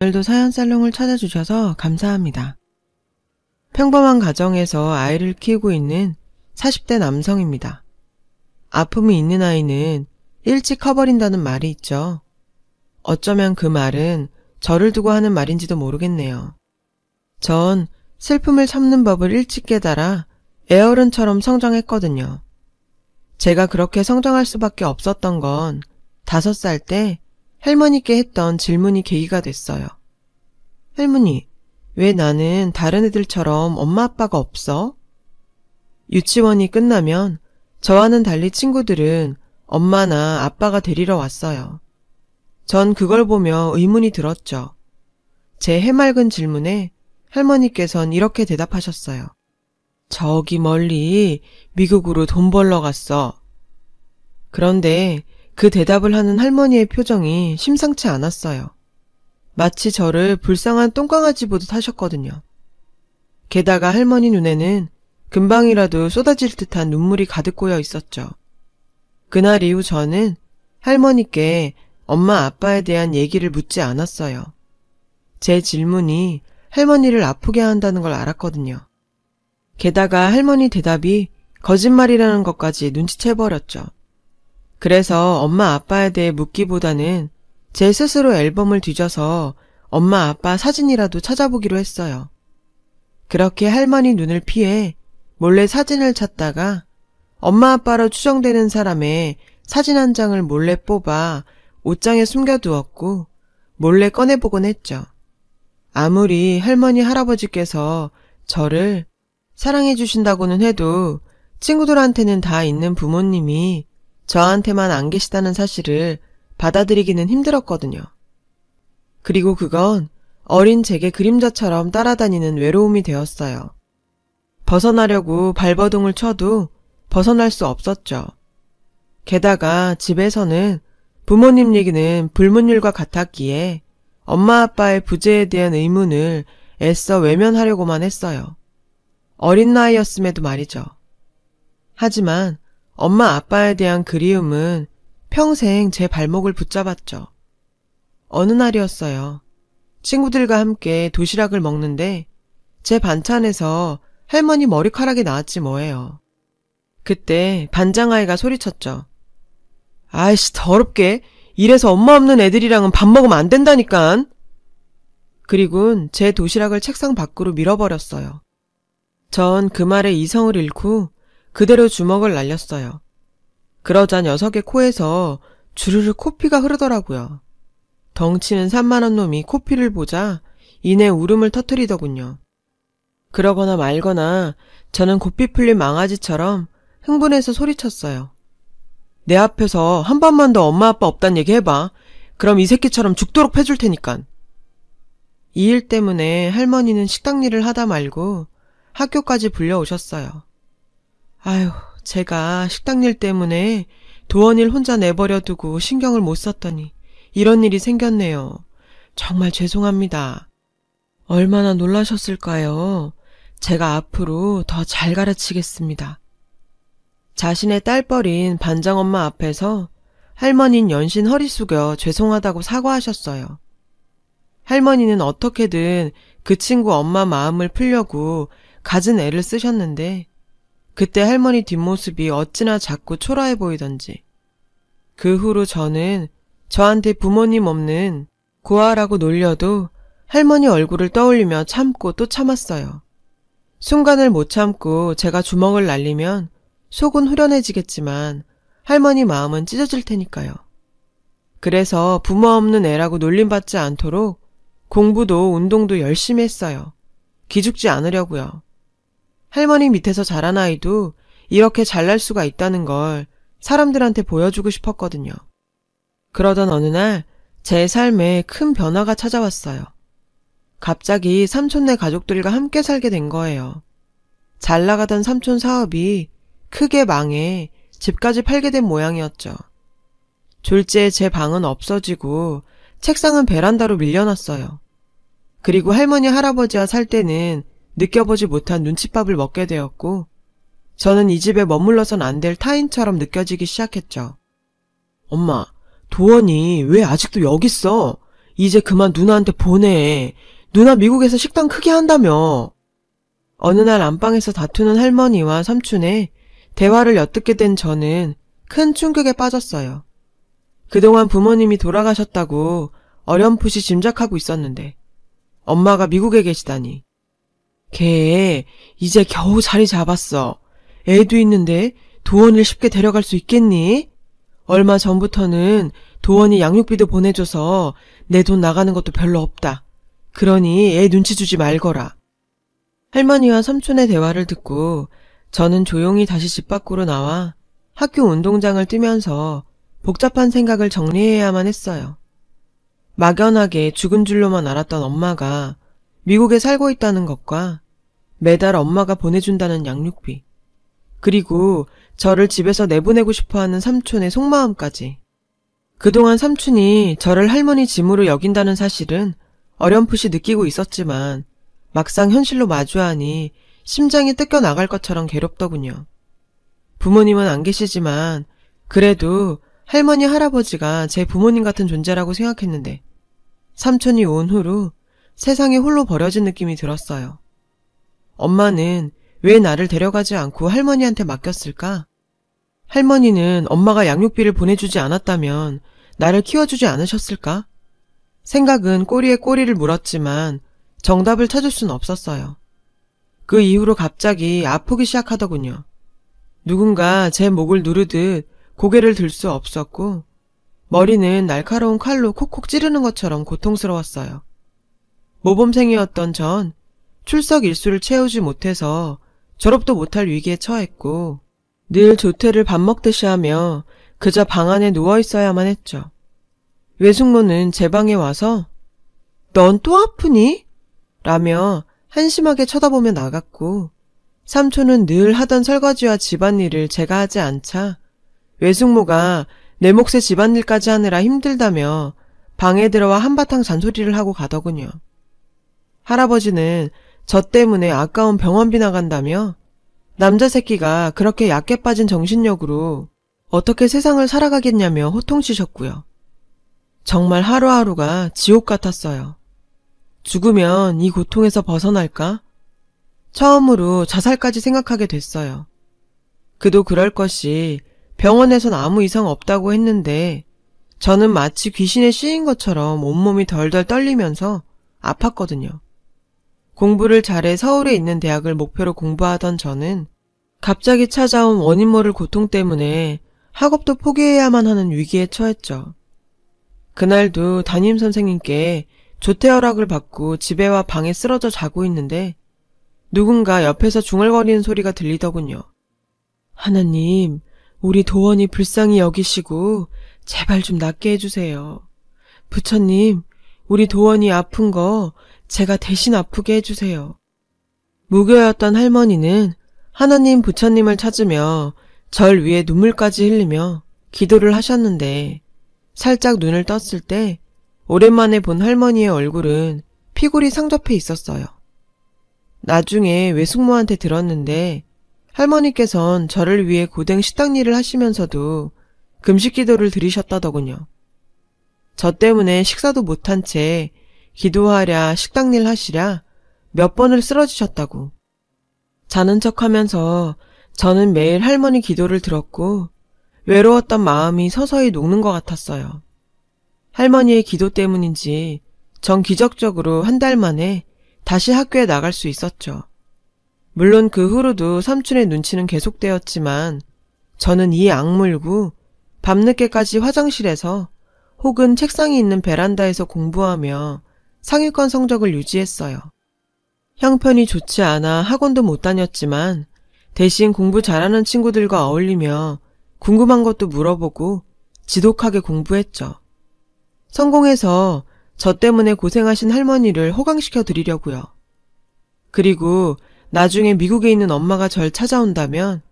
오늘도 사연살롱을 찾아주셔서 감사합니다. 평범한 가정에서 아이를 키우고 있는 40대 남성입니다. 아픔이 있는 아이는 일찍 커버린다는 말이 있죠. 어쩌면 그 말은 저를 두고 하는 말인지도 모르겠네요. 전 슬픔을 참는 법을 일찍 깨달아 애어른처럼 성장했거든요. 제가 그렇게 성장할 수밖에 없었던 건 5살 때 할머니께 했던 질문이 계기가 됐어요. 할머니, 왜 나는 다른 애들처럼 엄마 아빠가 없어? 유치원이 끝나면 저와는 달리 친구들은 엄마나 아빠가 데리러 왔어요. 전 그걸 보며 의문이 들었죠. 제 해맑은 질문에 할머니께선 이렇게 대답하셨어요. 저기 멀리 미국으로 돈 벌러 갔어. 그런데 그 대답을 하는 할머니의 표정이 심상치 않았어요. 마치 저를 불쌍한 똥강아지 보듯 하셨거든요. 게다가 할머니 눈에는 금방이라도 쏟아질 듯한 눈물이 가득 고여 있었죠. 그날 이후 저는 할머니께 엄마 아빠에 대한 얘기를 묻지 않았어요. 제 질문이 할머니를 아프게 한다는 걸 알았거든요. 게다가 할머니 대답이 거짓말이라는 것까지 눈치채버렸죠. 그래서 엄마 아빠에 대해 묻기보다는 제 스스로 앨범을 뒤져서 엄마 아빠 사진이라도 찾아보기로 했어요. 그렇게 할머니 눈을 피해 몰래 사진을 찾다가 엄마 아빠로 추정되는 사람의 사진 한 장을 몰래 뽑아 옷장에 숨겨두었고 몰래 꺼내보곤 했죠. 아무리 할머니 할아버지께서 저를 사랑해 주신다고는 해도 친구들한테는 다 있는 부모님이 저한테만 안 계시다는 사실을 받아들이기는 힘들었거든요. 그리고 그건 어린 제게 그림자처럼 따라다니는 외로움이 되었어요. 벗어나려고 발버둥을 쳐도 벗어날 수 없었죠. 게다가 집에서는 부모님 얘기는 불문율과 같았기에 엄마 아빠의 부재에 대한 의문을 애써 외면하려고만 했어요. 어린 나이였음에도 말이죠. 하지만 엄마 아빠에 대한 그리움은 평생 제 발목을 붙잡았죠. 어느 날이었어요. 친구들과 함께 도시락을 먹는데 제 반찬에서 할머니 머리카락이 나왔지 뭐예요. 그때 반장아이가 소리쳤죠. 아이씨 더럽게 이래서 엄마 없는 애들이랑은 밥 먹으면 안 된다니깐. 그리곤 제 도시락을 책상 밖으로 밀어버렸어요. 전 그 말에 이성을 잃고 그대로 주먹을 날렸어요. 그러자 녀석의 코에서 주르르 코피가 흐르더라고요. 덩치는 3만원 놈이 코피를 보자 이내 울음을 터뜨리더군요. 그러거나 말거나 저는 고삐 풀린 망아지처럼 흥분해서 소리쳤어요. 내 앞에서 한 번만 더 엄마 아빠 없단 얘기 해봐. 그럼 이 새끼처럼 죽도록 패줄 테니깐. 이 일 때문에 할머니는 식당 일을 하다 말고 학교까지 불려오셨어요. 아휴, 제가 식당 일 때문에 도원일 혼자 내버려 두고 신경을 못 썼더니 이런 일이 생겼네요. 정말 죄송합니다. 얼마나 놀라셨을까요? 제가 앞으로 더 잘 가르치겠습니다. 자신의 딸뻘인 반장엄마 앞에서 할머니는 연신 허리 숙여 죄송하다고 사과하셨어요. 할머니는 어떻게든 그 친구 엄마 마음을 풀려고 갖은 애를 쓰셨는데 그때 할머니 뒷모습이 어찌나 작고 초라해 보이던지. 그 후로 저는 저한테 부모님 없는 고아라고 놀려도 할머니 얼굴을 떠올리며 참고 또 참았어요. 순간을 못 참고 제가 주먹을 날리면 속은 후련해지겠지만 할머니 마음은 찢어질 테니까요. 그래서 부모 없는 애라고 놀림받지 않도록 공부도 운동도 열심히 했어요. 기죽지 않으려고요. 할머니 밑에서 자란 아이도 이렇게 잘날 수가 있다는 걸 사람들한테 보여주고 싶었거든요. 그러던 어느 날 제 삶에 큰 변화가 찾아왔어요. 갑자기 삼촌네 가족들과 함께 살게 된 거예요. 잘 나가던 삼촌 사업이 크게 망해 집까지 팔게 된 모양이었죠. 졸지에 제 방은 없어지고 책상은 베란다로 밀려났어요. 그리고 할머니 할아버지와 살 때는 느껴보지 못한 눈칫밥을 먹게 되었고 저는 이 집에 머물러선 안 될 타인처럼 느껴지기 시작했죠. 엄마, 도원이 왜 아직도 여기 있어? 이제 그만 누나한테 보내. 누나 미국에서 식당 크게 한다며. 어느 날 안방에서 다투는 할머니와 삼촌의 대화를 엿듣게 된 저는 큰 충격에 빠졌어요. 그동안 부모님이 돌아가셨다고 어렴풋이 짐작하고 있었는데 엄마가 미국에 계시다니. 걔 이제 겨우 자리 잡았어. 애도 있는데 도원이를 쉽게 데려갈 수 있겠니? 얼마 전부터는 도원이 양육비도 보내줘서 내 돈 나가는 것도 별로 없다. 그러니 애 눈치 주지 말거라. 할머니와 삼촌의 대화를 듣고 저는 조용히 다시 집 밖으로 나와 학교 운동장을 뛰면서 복잡한 생각을 정리해야만 했어요. 막연하게 죽은 줄로만 알았던 엄마가 미국에 살고 있다는 것과 매달 엄마가 보내준다는 양육비, 그리고 저를 집에서 내보내고 싶어하는 삼촌의 속마음까지. 그동안 삼촌이 저를 할머니 짐으로 여긴다는 사실은 어렴풋이 느끼고 있었지만 막상 현실로 마주하니 심장이 뜯겨나갈 것처럼 괴롭더군요. 부모님은 안 계시지만 그래도 할머니, 할아버지가 제 부모님 같은 존재라고 생각했는데 삼촌이 온 후로 세상에 홀로 버려진 느낌이 들었어요. 엄마는 왜 나를 데려가지 않고 할머니한테 맡겼을까? 할머니는 엄마가 양육비를 보내주지 않았다면 나를 키워주지 않으셨을까? 생각은 꼬리에 꼬리를 물었지만 정답을 찾을 순 없었어요. 그 이후로 갑자기 아프기 시작하더군요. 누군가 제 목을 누르듯 고개를 들 수 없었고 머리는 날카로운 칼로 콕콕 찌르는 것처럼 고통스러웠어요. 모범생이었던 전 출석 일수를 채우지 못해서 졸업도 못할 위기에 처했고 늘 조퇴를 밥 먹듯이 하며 그저 방 안에 누워있어야만 했죠. 외숙모는 제 방에 와서 "넌 또 아프니?" 라며 한심하게 쳐다보며 나갔고 삼촌은 늘 하던 설거지와 집안일을 제가 하지 않자 외숙모가 내 몫의 집안일까지 하느라 힘들다며 방에 들어와 한바탕 잔소리를 하고 가더군요. 할아버지는 저 때문에 아까운 병원비 나간다며 남자 새끼가 그렇게 약해 빠진 정신력으로 어떻게 세상을 살아가겠냐며 호통치셨고요. 정말 하루하루가 지옥 같았어요. 죽으면 이 고통에서 벗어날까? 처음으로 자살까지 생각하게 됐어요. 그도 그럴 것이 병원에선 아무 이상 없다고 했는데 저는 마치 귀신에 씌인 것처럼 온몸이 덜덜 떨리면서 아팠거든요. 공부를 잘해 서울에 있는 대학을 목표로 공부하던 저는 갑자기 찾아온 원인 모를 고통 때문에 학업도 포기해야만 하는 위기에 처했죠. 그날도 담임선생님께 조퇴 허락을 받고 집에 와 방에 쓰러져 자고 있는데 누군가 옆에서 중얼거리는 소리가 들리더군요. "하나님, 우리 도원이 불쌍히 여기시고 제발 좀 낫게 해주세요. 부처님, 우리 도원이 아픈 거 제가 대신 아프게 해주세요." 무교였던 할머니는 하나님, 부처님을 찾으며 절 위에 눈물까지 흘리며 기도를 하셨는데 살짝 눈을 떴을 때 오랜만에 본 할머니의 얼굴은 피골이 상접해 있었어요. 나중에 외숙모한테 들었는데 할머니께선 저를 위해 고된 식당 일을 하시면서도 금식 기도를 드리셨다더군요. 저 때문에 식사도 못한 채 기도하랴 식당 일 하시랴 몇 번을 쓰러지셨다고. 자는 척하면서 저는 매일 할머니 기도를 들었고 외로웠던 마음이 서서히 녹는 것 같았어요. 할머니의 기도 때문인지 전 기적적으로 한 달 만에 다시 학교에 나갈 수 있었죠. 물론 그 후로도 삼촌의 눈치는 계속되었지만 저는 이에 악물고 밤늦게까지 화장실에서 혹은 책상이 있는 베란다에서 공부하며 상위권 성적을 유지했어요. 형편이 좋지 않아 학원도 못 다녔지만 대신 공부 잘하는 친구들과 어울리며 궁금한 것도 물어보고 지독하게 공부했죠. 성공해서 저 때문에 고생하신 할머니를 호강시켜 드리려고요. 그리고 나중에 미국에 있는 엄마가 절 찾아온다면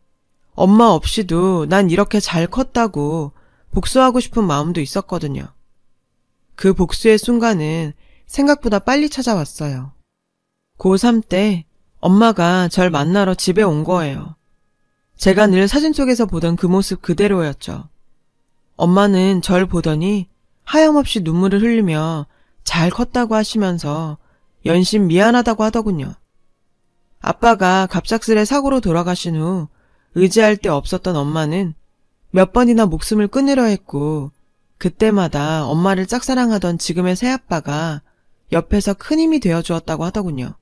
엄마 없이도 난 이렇게 잘 컸다고 복수하고 싶은 마음도 있었거든요. 그 복수의 순간은 생각보다 빨리 찾아왔어요. 고3 때 엄마가 절 만나러 집에 온 거예요. 제가 늘 사진 속에서 보던 그 모습 그대로였죠. 엄마는 절 보더니 하염없이 눈물을 흘리며 잘 컸다고 하시면서 연신 미안하다고 하더군요. 아빠가 갑작스레 사고로 돌아가신 후 의지할 데 없었던 엄마는 몇 번이나 목숨을 끊으려 했고 그때마다 엄마를 짝사랑하던 지금의 새아빠가 옆에서 큰 힘이 되어주었다고 하더군요.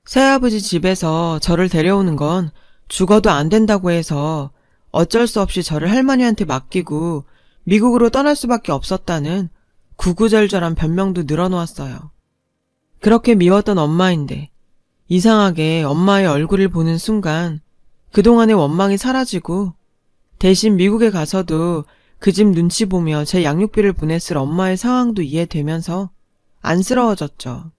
새아버지 집에서 저를 데려오는 건 죽어도 안 된다고 해서 어쩔 수 없이 저를 할머니한테 맡기고 미국으로 떠날 수밖에 없었다는 구구절절한 변명도 늘어놓았어요. 그렇게 미웠던 엄마인데 이상하게 엄마의 얼굴을 보는 순간 그동안의 원망이 사라지고 대신 미국에 가서도 그 집 눈치 보며 제 양육비를 보냈을 엄마의 상황도 이해되면서 안쓰러워졌죠.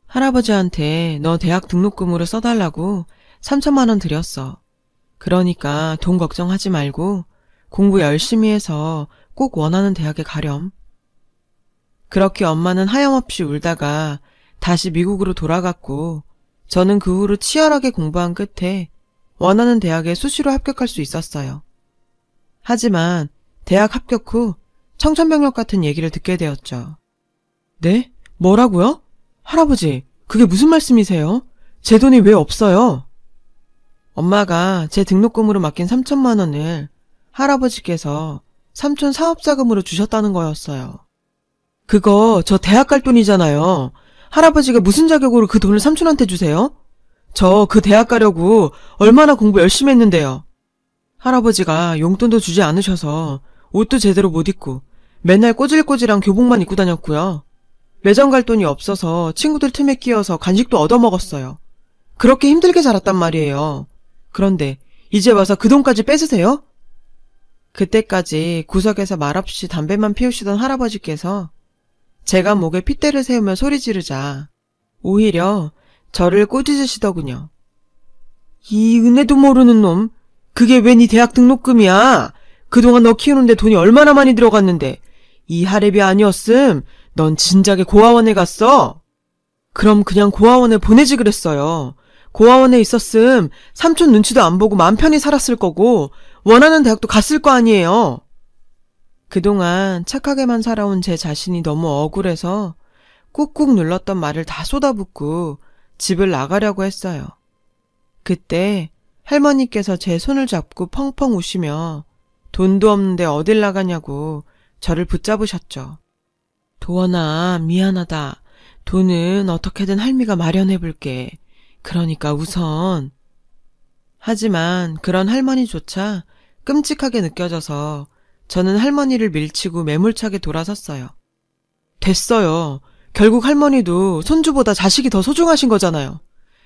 할아버지한테 너 대학 등록금으로 써달라고 3천만 원 드렸어. 그러니까 돈 걱정하지 말고 공부 열심히 해서 꼭 원하는 대학에 가렴. 그렇게 엄마는 하염없이 울다가 다시 미국으로 돌아갔고 저는 그 후로 치열하게 공부한 끝에 원하는 대학에 수시로 합격할 수 있었어요. 하지만 대학 합격 후 청천벽력 같은 얘기를 듣게 되었죠. 네? 뭐라고요? 할아버지, 그게 무슨 말씀이세요? 제 돈이 왜 없어요? 엄마가 제 등록금으로 맡긴 3천만 원을 할아버지께서 삼촌 사업자금으로 주셨다는 거였어요. 그거 저 대학 갈 돈이잖아요. 할아버지가 무슨 자격으로 그 돈을 삼촌한테 주세요? 저 그 대학 가려고 얼마나 공부 열심히 했는데요. 할아버지가 용돈도 주지 않으셔서 옷도 제대로 못 입고 맨날 꼬질꼬질한 교복만 입고 다녔고요. 매점 갈 돈이 없어서 친구들 틈에 끼어서 간식도 얻어먹었어요. 그렇게 힘들게 자랐단 말이에요. 그런데 이제 와서 그 돈까지 뺏으세요? 그때까지 구석에서 말없이 담배만 피우시던 할아버지께서 제가 목에 핏대를 세우며 소리 지르자 오히려 저를 꼬집으시더군요. 이 은혜도 모르는 놈, 그게 왜 네 대학 등록금이야? 그동안 너 키우는데 돈이 얼마나 많이 들어갔는데 이 할애비 아니었음 넌 진작에 고아원에 갔어? 그럼 그냥 고아원에 보내지 그랬어요. 고아원에 있었음 삼촌 눈치도 안 보고 맘 편히 살았을 거고 원하는 대학도 갔을 거 아니에요. 그동안 착하게만 살아온 제 자신이 너무 억울해서 꾹꾹 눌렀던 말을 다 쏟아붓고 집을 나가려고 했어요. 그때 할머니께서 제 손을 잡고 펑펑 우시며 돈도 없는데 어딜 나가냐고 저를 붙잡으셨죠. 도원아, 미안하다. 돈은 어떻게든 할미가 마련해볼게. 그러니까 우선. 하지만 그런 할머니조차 끔찍하게 느껴져서 저는 할머니를 밀치고 매몰차게 돌아섰어요. 됐어요. 결국 할머니도 손주보다 자식이 더 소중하신 거잖아요.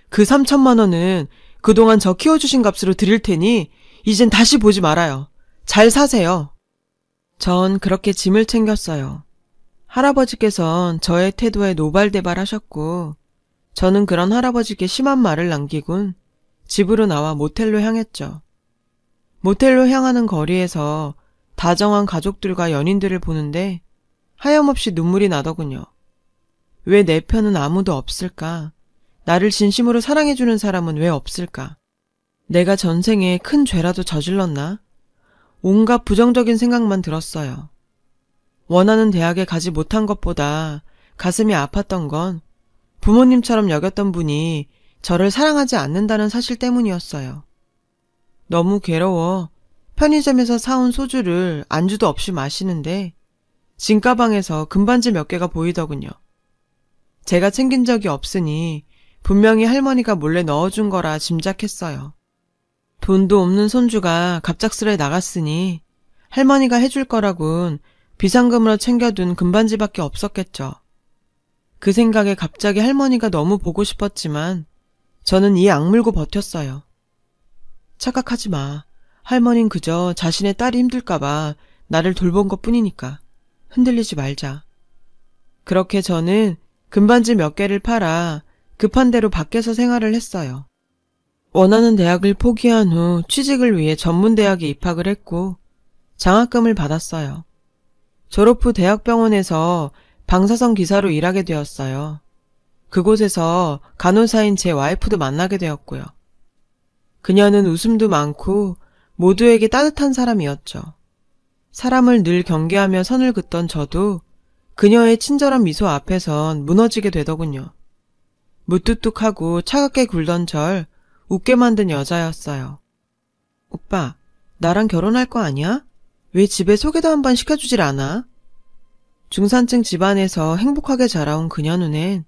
그 3천만 원은 그동안 저 키워주신 값으로 드릴 테니 이젠 다시 보지 말아요. 잘 사세요. 전 그렇게 짐을 챙겼어요. 할아버지께선 저의 태도에 노발대발하셨고 저는 그런 할아버지께 심한 말을 남기곤 집으로 나와 모텔로 향했죠. 모텔로 향하는 거리에서 다정한 가족들과 연인들을 보는데 하염없이 눈물이 나더군요. 왜 내 편은 아무도 없을까? 나를 진심으로 사랑해주는 사람은 왜 없을까? 내가 전생에 큰 죄라도 저질렀나? 온갖 부정적인 생각만 들었어요. 원하는 대학에 가지 못한 것보다 가슴이 아팠던 건 부모님처럼 여겼던 분이 저를 사랑하지 않는다는 사실 때문이었어요. 너무 괴로워 편의점에서 사온 소주를 안주도 없이 마시는데 짐가방에서 금반지 몇 개가 보이더군요. 제가 챙긴 적이 없으니 분명히 할머니가 몰래 넣어준 거라 짐작했어요. 돈도 없는 손주가 갑작스레 나갔으니 할머니가 해줄 거라곤 비상금으로 챙겨둔 금반지밖에 없었겠죠. 그 생각에 갑자기 할머니가 너무 보고 싶었지만 저는 이 악물고 버텼어요. 착각하지 마. 할머닌 그저 자신의 딸이 힘들까봐 나를 돌본 것뿐이니까 흔들리지 말자. 그렇게 저는 금반지 몇 개를 팔아 급한 대로 밖에서 생활을 했어요. 원하는 대학을 포기한 후 취직을 위해 전문대학에 입학을 했고 장학금을 받았어요. 졸업 후 대학병원에서 방사선 기사로 일하게 되었어요. 그곳에서 간호사인 제 와이프도 만나게 되었고요. 그녀는 웃음도 많고 모두에게 따뜻한 사람이었죠. 사람을 늘 경계하며 선을 긋던 저도 그녀의 친절한 미소 앞에선 무너지게 되더군요. 무뚝뚝하고 차갑게 굴던 절 웃게 만든 여자였어요. 오빠, 나랑 결혼할 거 아니야? 왜 집에 소개도 한번 시켜주질 않아? 중산층 집안에서 행복하게 자라온 그녀 눈엔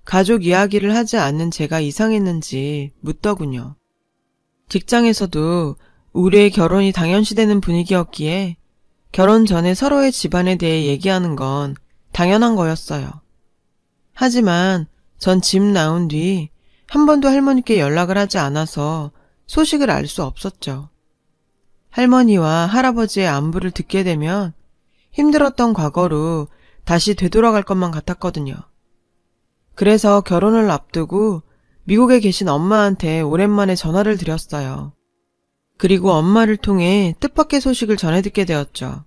가족 이야기를 하지 않는 제가 이상했는지 묻더군요. 직장에서도 우리의 결혼이 당연시되는 분위기였기에 결혼 전에 서로의 집안에 대해 얘기하는 건 당연한 거였어요. 하지만 전 집 나온 뒤 한 번도 할머니께 연락을 하지 않아서 소식을 알 수 없었죠. 할머니와 할아버지의 안부를 듣게 되면 힘들었던 과거로 다시 되돌아갈 것만 같았거든요. 그래서 결혼을 앞두고 미국에 계신 엄마한테 오랜만에 전화를 드렸어요. 그리고 엄마를 통해 뜻밖의 소식을 전해 듣게 되었죠.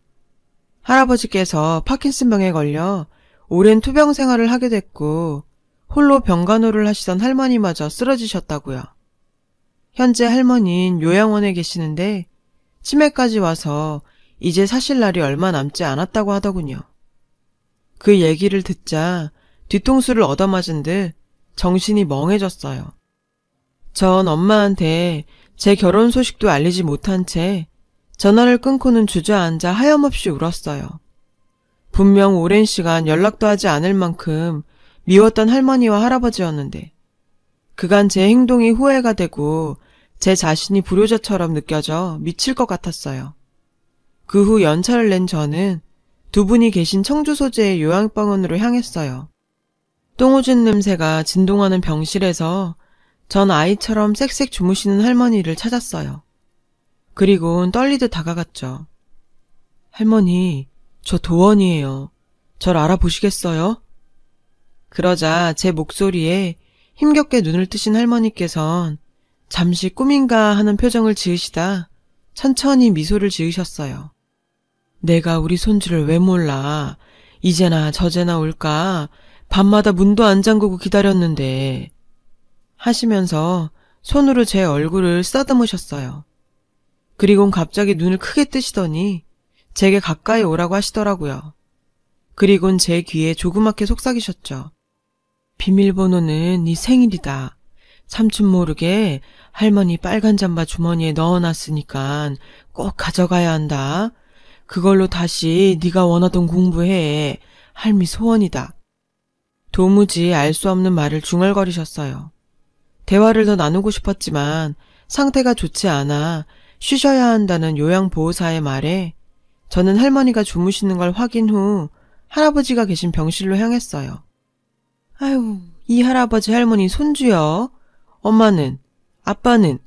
할아버지께서 파킨슨병에 걸려 오랜 투병 생활을 하게 됐고 홀로 병간호를 하시던 할머니마저 쓰러지셨다고요. 현재 할머니는 요양원에 계시는데 치매까지 와서 이제 사실 날이 얼마 남지 않았다고 하더군요. 그 얘기를 듣자 뒤통수를 얻어맞은 듯 정신이 멍해졌어요. 전 엄마한테 제 결혼 소식도 알리지 못한 채 전화를 끊고는 주저앉아 하염없이 울었어요. 분명 오랜 시간 연락도 하지 않을 만큼 미웠던 할머니와 할아버지였는데 그간 제 행동이 후회가 되고 제 자신이 불효자처럼 느껴져 미칠 것 같았어요. 그 후 연차를 낸 저는 두 분이 계신 청주 소재의 요양병원으로 향했어요. 똥오줌 냄새가 진동하는 병실에서 전 아이처럼 쌕쌕 주무시는 할머니를 찾았어요. 그리고는 떨리듯 다가갔죠. 할머니, 저 도원이에요. 절 알아보시겠어요? 그러자 제 목소리에 힘겹게 눈을 뜨신 할머니께선 잠시 꿈인가 하는 표정을 지으시다 천천히 미소를 지으셨어요. 내가 우리 손주를 왜 몰라. 이제나 저제나 올까. 밤마다 문도 안 잠그고 기다렸는데. 하시면서 손으로 제 얼굴을 쓰다듬으셨어요. 그리곤 갑자기 눈을 크게 뜨시더니 제게 가까이 오라고 하시더라고요. 그리곤 제 귀에 조그맣게 속삭이셨죠. 비밀번호는 네 생일이다. 삼촌 모르게 할머니 빨간 잠바 주머니에 넣어놨으니까 꼭 가져가야 한다. 그걸로 다시 네가 원하던 공부해. 할미 소원이다. 도무지 알 수 없는 말을 중얼거리셨어요. 대화를 더 나누고 싶었지만 상태가 좋지 않아 쉬셔야 한다는 요양보호사의 말에 저는 할머니가 주무시는 걸 확인 후 할아버지가 계신 병실로 향했어요. 아유, 이 할아버지 할머니 손주요? 엄마는? 아빠는?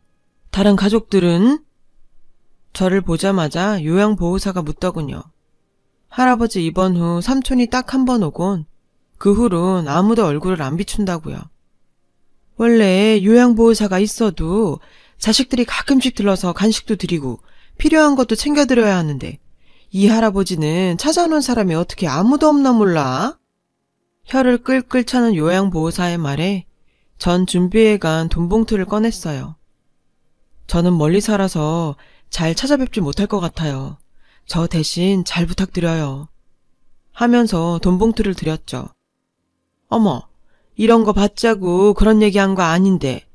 다른 가족들은? 저를 보자마자 요양보호사가 묻더군요. 할아버지 입원 후 삼촌이 딱 한 번 오곤 그 후론 아무도 얼굴을 안 비춘다고요. 원래 요양보호사가 있어도 자식들이 가끔씩 들러서 간식도 드리고 필요한 것도 챙겨드려야 하는데 이 할아버지는 찾아오는 사람이 어떻게 아무도 없나 몰라? 혀를 끌끌 차는 요양보호사의 말에 전 준비해간 돈봉투를 꺼냈어요. 저는 멀리 살아서 잘 찾아뵙지 못할 것 같아요. 저 대신 잘 부탁드려요. 하면서 돈봉투를 드렸죠. 어머, 이런 거 받자고 그런 얘기한 거 아닌데.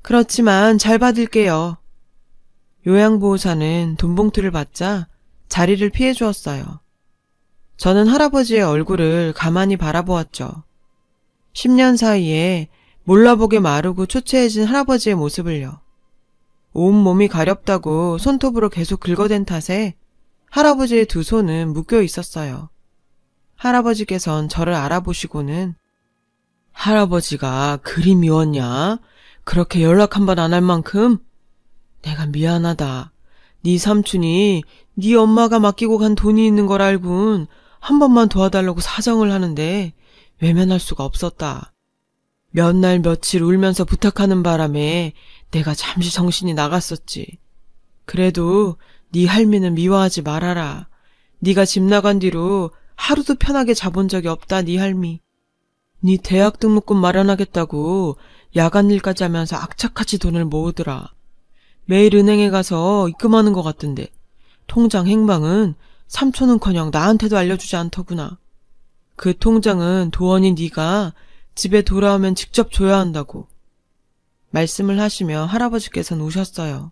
그렇지만 잘 받을게요. 요양보호사는 돈봉투를 받자 자리를 피해 주었어요. 저는 할아버지의 얼굴을 가만히 바라보았죠. 10년 사이에 몰라보게 마르고 초췌해진 할아버지의 모습을요. 온몸이 가렵다고 손톱으로 계속 긁어댄 탓에 할아버지의 두 손은 묶여 있었어요. 할아버지께선 저를 알아보시고는 할아버지가 그리 미웠냐? 그렇게 연락 한 번 안 할 만큼? 내가 미안하다. 네 삼촌이 네 엄마가 맡기고 간 돈이 있는 걸 알고는 한 번만 도와달라고 사정을 하는데 외면할 수가 없었다. 몇 날 며칠 울면서 부탁하는 바람에 내가 잠시 정신이 나갔었지. 그래도 네 할미는 미워하지 말아라. 네가 집 나간 뒤로 하루도 편하게 자본 적이 없다, 네 할미. 네 대학 등록금 마련하겠다고 야간 일까지 하면서 악착같이 돈을 모으더라. 매일 은행에 가서 입금하는 것 같던데 통장 행방은 삼촌은커녕 나한테도 알려주지 않더구나. 그 통장은 도원이 네가 집에 돌아오면 직접 줘야 한다고. 말씀을 하시며 할아버지께서는 우셨어요.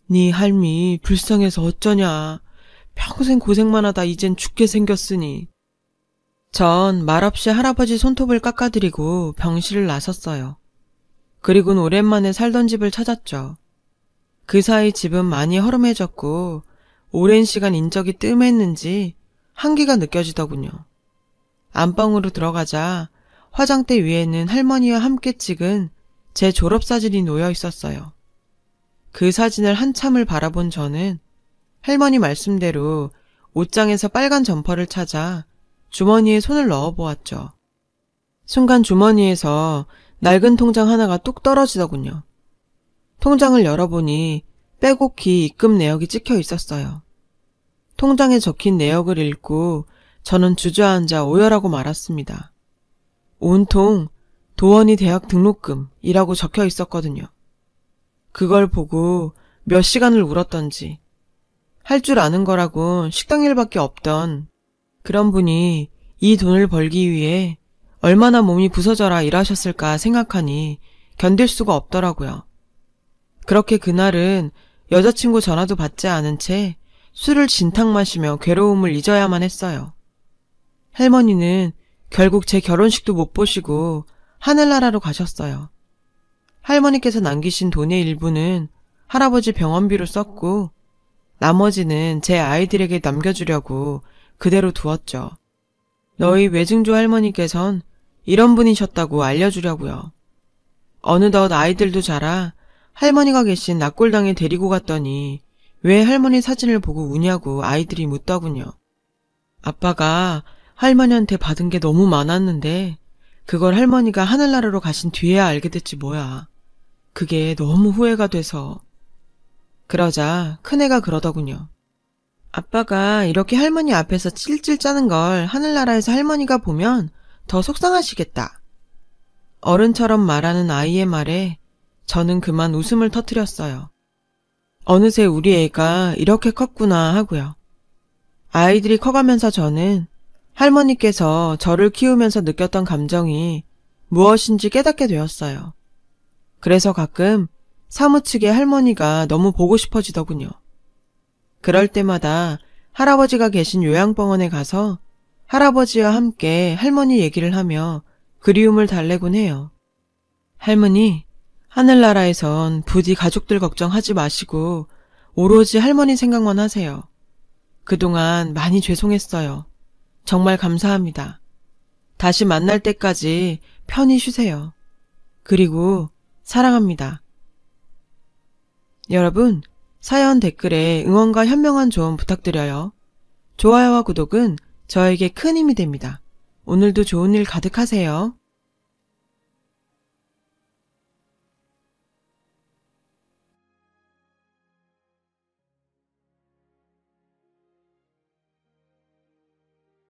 네 할미 불쌍해서 어쩌냐. 평생 고생만 하다 이젠 죽게 생겼으니. 전 말없이 할아버지 손톱을 깎아드리고 병실을 나섰어요. 그리고는 오랜만에 살던 집을 찾았죠. 그 사이 집은 많이 허름해졌고 오랜 시간 인적이 뜸했는지 한기가 느껴지더군요. 안방으로 들어가자 화장대 위에는 할머니와 함께 찍은 제 졸업사진이 놓여 있었어요. 그 사진을 한참을 바라본 저는 할머니 말씀대로 옷장에서 빨간 점퍼를 찾아 주머니에 손을 넣어보았죠. 순간 주머니에서 낡은 통장 하나가 뚝 떨어지더군요. 통장을 열어보니 빼곡히 입금 내역이 찍혀 있었어요. 통장에 적힌 내역을 읽고 저는 주저앉아 오열하고 말았습니다. 온통 도원이 대학 등록금이라고 적혀 있었거든요. 그걸 보고 몇 시간을 울었던지 할 줄 아는 거라곤 식당 일밖에 없던 그런 분이 이 돈을 벌기 위해 얼마나 몸이 부서져라 일하셨을까 생각하니 견딜 수가 없더라고요. 그렇게 그날은 여자친구 전화도 받지 않은 채 술을 진탕 마시며 괴로움을 잊어야만 했어요. 할머니는 결국 제 결혼식도 못 보시고 하늘나라로 가셨어요. 할머니께서 남기신 돈의 일부는 할아버지 병원비로 썼고 나머지는 제 아이들에게 남겨주려고 그대로 두었죠. 너희 외증조 할머니께선 이런 분이셨다고 알려주려고요. 어느덧 아이들도 자라 할머니가 계신 낙골당에 데리고 갔더니 왜 할머니 사진을 보고 우냐고 아이들이 묻더군요. 아빠가 할머니한테 받은 게 너무 많았는데 그걸 할머니가 하늘나라로 가신 뒤에야 알게 됐지 뭐야. 그게 너무 후회가 돼서. 그러자 큰애가 그러더군요. 아빠가 이렇게 할머니 앞에서 찔찔 짜는 걸 하늘나라에서 할머니가 보면 더 속상하시겠다. 어른처럼 말하는 아이의 말에 저는 그만 웃음을 터뜨렸어요. 어느새 우리 애가 이렇게 컸구나 하고요. 아이들이 커가면서 저는 할머니께서 저를 키우면서 느꼈던 감정이 무엇인지 깨닫게 되었어요. 그래서 가끔 사무치게 할머니가 너무 보고 싶어지더군요. 그럴 때마다 할아버지가 계신 요양병원에 가서 할아버지와 함께 할머니 얘기를 하며 그리움을 달래곤 해요. 할머니, 하늘나라에선 부디 가족들 걱정하지 마시고 오로지 할머니 생각만 하세요. 그동안 많이 죄송했어요. 정말 감사합니다. 다시 만날 때까지 편히 쉬세요. 그리고 사랑합니다. 여러분, 사연 댓글에 응원과 현명한 조언 부탁드려요. 좋아요와 구독은 저에게 큰 힘이 됩니다. 오늘도 좋은 일 가득하세요.